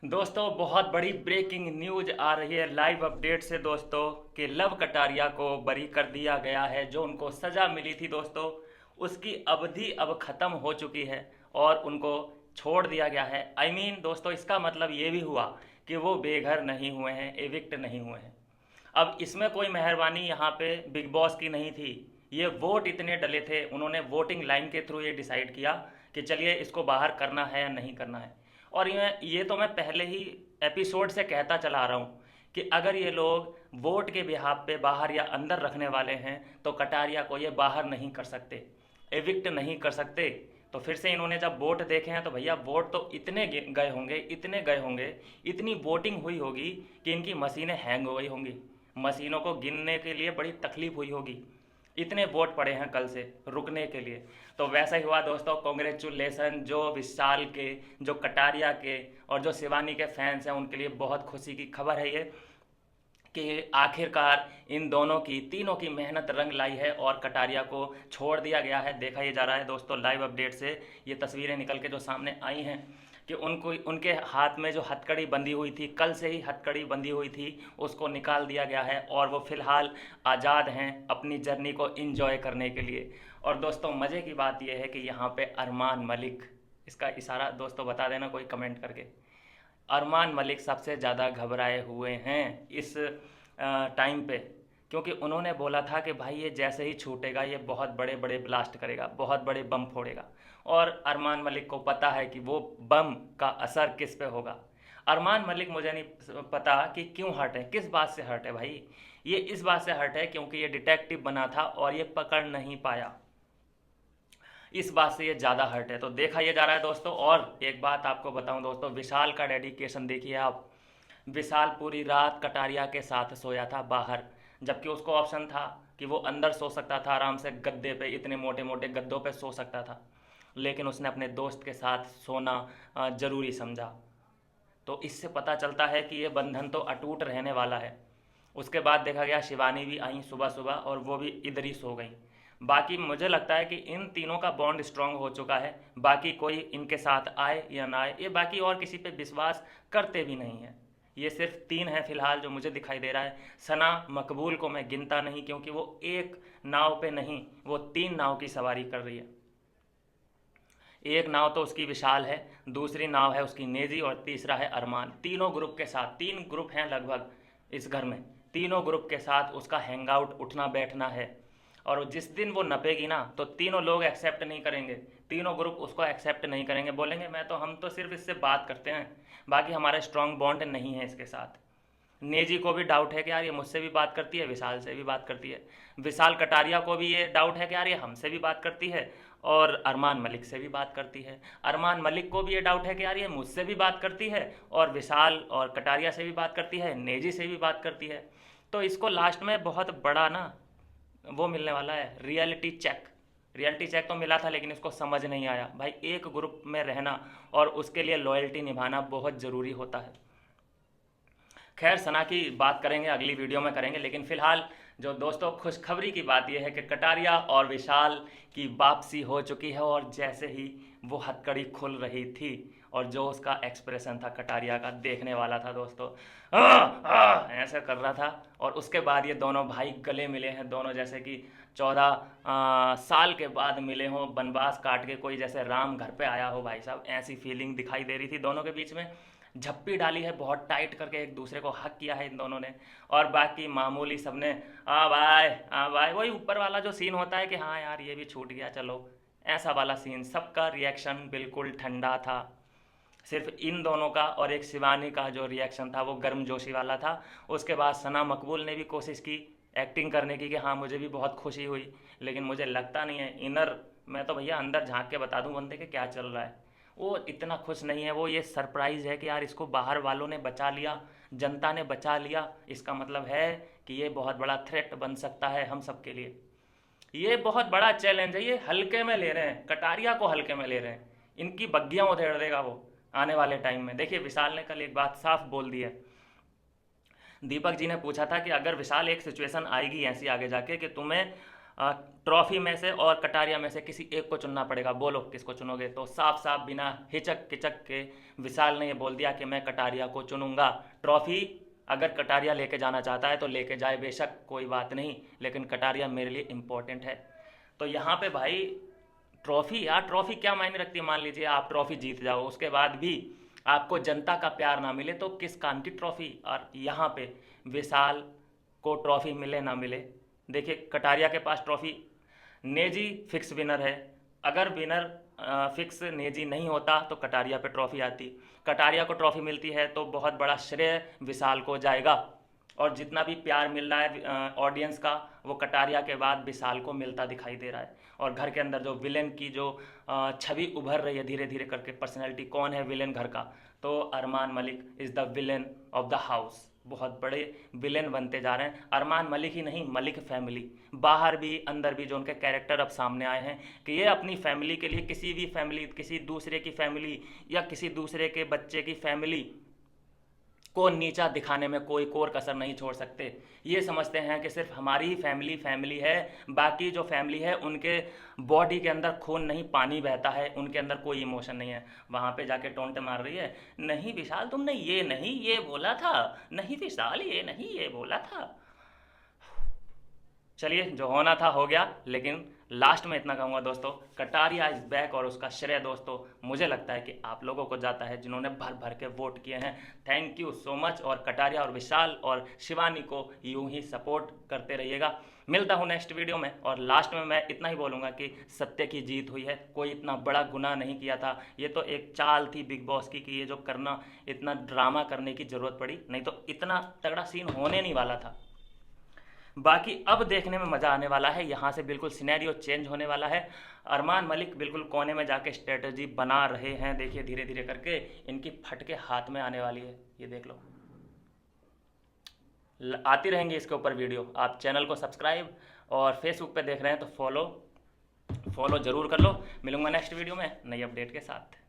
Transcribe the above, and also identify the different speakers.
Speaker 1: दोस्तों बहुत बड़ी ब्रेकिंग न्यूज आ रही है लाइव अपडेट से दोस्तों कि लव कटारिया को बरी कर दिया गया है। जो उनको सज़ा मिली थी दोस्तों, उसकी अवधि अब ख़त्म हो चुकी है और उनको छोड़ दिया गया है। दोस्तों इसका मतलब ये भी हुआ कि वो बेघर नहीं हुए हैं, एविक्ट नहीं हुए हैं। अब इसमें कोई मेहरबानी यहाँ पे बिग बॉस की नहीं थी। ये वोट इतने डले थे, उन्होंने वोटिंग लाइन के थ्रू ये डिसाइड किया कि चलिए इसको बाहर करना है या नहीं करना है। और ये तो मैं पहले ही एपिसोड से कहता चला आ रहा हूँ कि अगर ये लोग वोट के बिहाफ पे बाहर या अंदर रखने वाले हैं तो कटारिया को ये बाहर नहीं कर सकते, एविक्ट नहीं कर सकते। तो फिर से इन्होंने जब वोट देखे हैं तो भैया वोट तो इतने गए होंगे, इतने गए होंगे, इतनी वोटिंग हुई होगी कि इनकी मशीनें हैंग हो गई होंगी, मशीनों को गिनने के लिए बड़ी तकलीफ हुई होगी। इतने वोट पड़े हैं कल से रुकने के लिए। तो वैसा ही हुआ दोस्तों। कॉन्ग्रेचुलेसन जो विशाल के, जो कटारिया के और जो शिवानी के फैंस हैं, उनके लिए बहुत खुशी की खबर है ये कि आखिरकार इन दोनों की, तीनों की मेहनत रंग लाई है और कटारिया को छोड़ दिया गया है। देखा ही जा रहा है दोस्तों लाइव अपडेट से ये तस्वीरें निकल के जो सामने आई हैं कि उनको, उनके हाथ में जो हथकड़ी बंधी हुई थी, कल से ही हथकड़ी बंधी हुई थी, उसको निकाल दिया गया है और वो फ़िलहाल आज़ाद हैं अपनी जर्नी को इंजॉय करने के लिए। और दोस्तों मज़े की बात यह है कि यहाँ पे अरमान मलिक, इसका इशारा दोस्तों बता देना कोई कमेंट करके, अरमान मलिक सबसे ज़्यादा घबराए हुए हैं इस टाइम पे, क्योंकि उन्होंने बोला था कि भाई ये जैसे ही छूटेगा ये बहुत बड़े बड़े ब्लास्ट करेगा, बहुत बड़े बम फोड़ेगा। और अरमान मलिक को पता है कि वो बम का असर किस पे होगा। अरमान मलिक मुझे नहीं पता कि क्यों हर्ट है, किस बात से हर्ट है भाई। ये इस बात से हर्ट है क्योंकि ये डिटेक्टिव बना था और ये पकड़ नहीं पाया, इस बात से ये ज़्यादा हर्ट है। तो देखा ये जा रहा है दोस्तों। और एक बात आपको बताऊं दोस्तों, विशाल का डेडिकेशन देखिए आप। विशाल पूरी रात कटारिया के साथ सोया था बाहर, जबकि उसको ऑप्शन था कि वो अंदर सो सकता था आराम से गद्दे पे, इतने मोटे मोटे गद्दों पे सो सकता था, लेकिन उसने अपने दोस्त के साथ सोना ज़रूरी समझा। तो इससे पता चलता है कि ये बंधन तो अटूट रहने वाला है। उसके बाद देखा गया शिवानी भी आई सुबह सुबह और वो भी इधर ही सो गई। बाकी मुझे लगता है कि इन तीनों का बॉन्ड स्ट्रांग हो चुका है। बाकी कोई इनके साथ आए या ना आए, ये बाकी और किसी पे विश्वास करते भी नहीं है। ये सिर्फ तीन हैं फिलहाल जो मुझे दिखाई दे रहा है। सना मकबूल को मैं गिनता नहीं, क्योंकि वो एक नाव पे नहीं, वो तीन नाव की सवारी कर रही है। एक नाव तो उसकी विशाल है, दूसरी नाव है उसकी नेजी और तीसरा है अरमान। तीनों ग्रुप के साथ, तीन ग्रुप हैं लगभग इस घर में, तीनों ग्रुप के साथ उसका हैंग आउट, उठना बैठना है। और जिस दिन वो नपेगी ना तो तीनों लोग एक्सेप्ट नहीं करेंगे, तीनों ग्रुप उसको एक्सेप्ट नहीं करेंगे, बोलेंगे हम तो सिर्फ इससे बात करते हैं, बाकी हमारा स्ट्रांग बॉन्ड नहीं है इसके साथ। नेजी को भी डाउट है कि यार ये मुझसे भी बात करती है, विशाल से भी बात करती है। विशाल कटारिया को भी ये डाउट है कि यार ये हमसे भी बात करती है और अरमान मलिक से भी बात करती है। अरमान मलिक को भी ये डाउट है कि यार ये मुझसे भी बात करती है और विशाल और कटारिया से भी बात करती है, नेजी से भी बात करती है। तो इसको लास्ट में बहुत बड़ा ना वो मिलने वाला है, रियलिटी चेक। रियलिटी चेक तो मिला था लेकिन इसको समझ नहीं आया भाई, एक ग्रुप में रहना और उसके लिए लॉयल्टी निभाना बहुत ज़रूरी होता है। खैर सना की बात करेंगे, अगली वीडियो में करेंगे, लेकिन फिलहाल जो दोस्तों खुशखबरी की बात यह है कि कटारिया और विशाल की वापसी हो चुकी है। और जैसे ही वो हथकड़ी खुल रही थी और जो उसका एक्सप्रेशन था कटारिया का, देखने वाला था दोस्तों, ऐसा कर रहा था। और उसके बाद ये दोनों भाई गले मिले हैं, दोनों जैसे कि 14 साल के बाद मिले हों, वनवास काट के कोई जैसे राम घर पे आया हो भाई साहब, ऐसी फीलिंग दिखाई दे रही थी दोनों के बीच में। झप्पी डाली है बहुत टाइट करके, एक दूसरे को हक किया है इन दोनों ने। और बाकी मामूली सबने हाँ भाई, वही ऊपर वाला जो सीन होता है कि हाँ यार ये भी छूट गया चलो, ऐसा वाला सीन। सबका रिएक्शन बिल्कुल ठंडा था, सिर्फ इन दोनों का और एक शिवानी का जो रिएक्शन था वो गर्मजोशी वाला था। उसके बाद सना मकबूल ने भी कोशिश की एक्टिंग करने की कि हाँ मुझे भी बहुत खुशी हुई, लेकिन मुझे लगता नहीं है इनर, मैं तो भैया अंदर झांक के बता दूं बंदे के क्या चल रहा है, वो इतना खुश नहीं है। वो ये सरप्राइज़ है कि यार इसको बाहर वालों ने बचा लिया, जनता ने बचा लिया, इसका मतलब है कि ये बहुत बड़ा थ्रेट बन सकता है हम सब के लिए। ये बहुत बड़ा चैलेंज है, ये हल्के में ले रहे हैं, कटारिया को हल्के में ले रहे हैं, इनकी बग्गियां उधेड़ देगा वो आने वाले टाइम में। देखिए विशाल ने कल एक बात साफ बोल दी है। दीपक जी ने पूछा था कि अगर विशाल एक सिचुएशन आएगी ऐसी आगे जाके कि तुम्हें ट्रॉफी में से और कटारिया में से किसी एक को चुनना पड़ेगा, बोलो किसको चुनोगे? तो साफ साफ बिना हिचक किचक के विशाल ने ये बोल दिया कि मैं कटारिया को चुनूंगा। ट्रॉफी अगर कटारिया लेके जाना चाहता है तो लेके जाए, बेशक कोई बात नहीं, लेकिन कटारिया मेरे लिए इम्पोर्टेंट है। तो यहाँ पे भाई ट्रॉफी, यार ट्रॉफी क्या मायने रखती है? मान लीजिए आप ट्रॉफी जीत जाओ, उसके बाद भी आपको जनता का प्यार ना मिले तो किस काम की ट्रॉफी? और यहाँ पे विशाल को ट्रॉफी मिले ना मिले, देखिए कटारिया के पास ट्रॉफी, नेजी फिक्स विनर है। अगर विनर फिक्स नेजी नहीं होता तो कटारिया पे ट्रॉफी आती, कटारिया को ट्रॉफी मिलती है तो बहुत बड़ा श्रेय विशाल को जाएगा। और जितना भी प्यार मिल रहा है ऑडियंस का, वो कटारिया के बाद विशाल को मिलता दिखाई दे रहा है। और घर के अंदर जो विलेन की जो छवि उभर रही है धीरे धीरे करके, पर्सनैलिटी कौन है विलेन घर का? तो Armaan Malik is the villain of the house. बहुत बड़े विलेन बनते जा रहे हैं। अरमान मलिक ही नहीं, मलिक फैमिली, बाहर भी अंदर भी जो उनके कैरेक्टर अब सामने आए हैं कि ये अपनी फैमिली के लिए किसी भी फैमिली, किसी दूसरे की फैमिली या किसी दूसरे के बच्चे की फैमिली को नीचा दिखाने में कोई कोर कसर नहीं छोड़ सकते। ये समझते हैं कि सिर्फ हमारी ही फैमिली फैमिली है, बाकी जो फैमिली है उनके बॉडी के अंदर खून नहीं पानी बहता है, उनके अंदर कोई इमोशन नहीं है। वहाँ पे जाके टोंट मार रही है, नहीं विशाल तुमने ये नहीं ये बोला था, नहीं विशाल ये नहीं ये बोला था। चलिए जो होना था हो गया, लेकिन लास्ट में इतना कहूँगा दोस्तों, कटारिया इज बैक और उसका श्रेय दोस्तों मुझे लगता है कि आप लोगों को जाता है जिन्होंने भर भर के वोट किए हैं। Thank you so much. और कटारिया और विशाल और शिवानी को यूं ही सपोर्ट करते रहिएगा। मिलता हूँ नेक्स्ट वीडियो में। और लास्ट में मैं इतना ही बोलूँगा कि सत्य की जीत हुई है, कोई इतना बड़ा गुनाह नहीं किया था। ये तो एक चाल थी बिग बॉस की कि ये जो करना, इतना ड्रामा करने की ज़रूरत पड़ी, नहीं तो इतना तगड़ा सीन होने नहीं वाला था। बाकी अब देखने में मज़ा आने वाला है, यहाँ से बिल्कुल सिनेरियो चेंज होने वाला है। अरमान मलिक बिल्कुल कोने में जाके स्ट्रेटजी बना रहे हैं, देखिए धीरे धीरे करके इनकी फटके हाथ में आने वाली है, ये देख लो। आती रहेंगी इसके ऊपर वीडियो। आप चैनल को सब्सक्राइब और फेसबुक पे देख रहे हैं तो फॉलो ज़रूर कर लो। मिलूंगा नेक्स्ट वीडियो में नई अपडेट के साथ।